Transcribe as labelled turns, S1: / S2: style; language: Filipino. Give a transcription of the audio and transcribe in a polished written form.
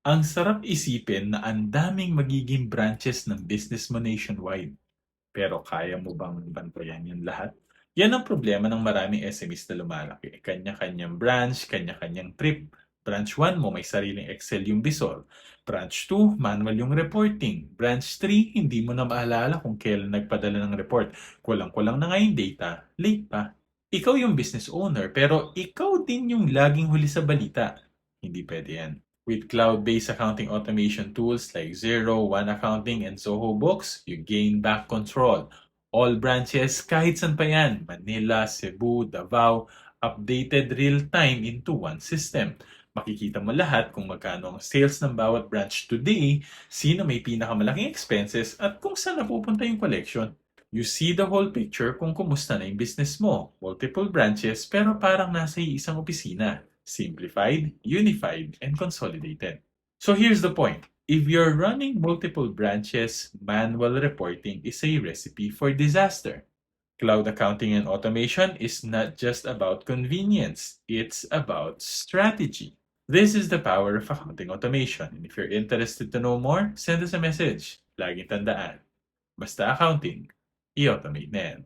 S1: Ang sarap isipin na ang daming magiging branches ng business mo nationwide. Pero kaya mo bang bantayan yan lahat? Yan ang problema ng maraming SMEs na lumalaki. Kanya-kanyang branch, kanya-kanyang trip. Branch 1 mo may sariling Excel yung Visor. Branch 2, manual yung reporting. Branch 3, hindi mo na maalala kung kailan nagpadala ng report. Kulang-kulang na nga yung data, late pa. Ikaw yung business owner, pero ikaw din yung laging huli sa balita. Hindi pwede yan. With cloud-based accounting automation tools like Xero, One Accounting, and Zoho Books, you gain back control. All branches, kahit saan pa yan, Manila, Cebu, Davao, updated real-time into one system. Makikita mo lahat kung magkano ang sales ng bawat branch today, sino may pinakamalaking expenses, at kung saan napupunta yung collection. You see the whole picture kung kumusta na yung business mo. Multiple branches pero parang nasa isang opisina. Simplified, unified, and consolidated. So here's the point. If you're running multiple branches, manual reporting is a recipe for disaster. Cloud accounting and automation is not just about convenience, it's about strategy. This is the power of accounting automation. And if you're interested to know more, send us a message. Laging tandaan, basta accounting, i-automate na yan.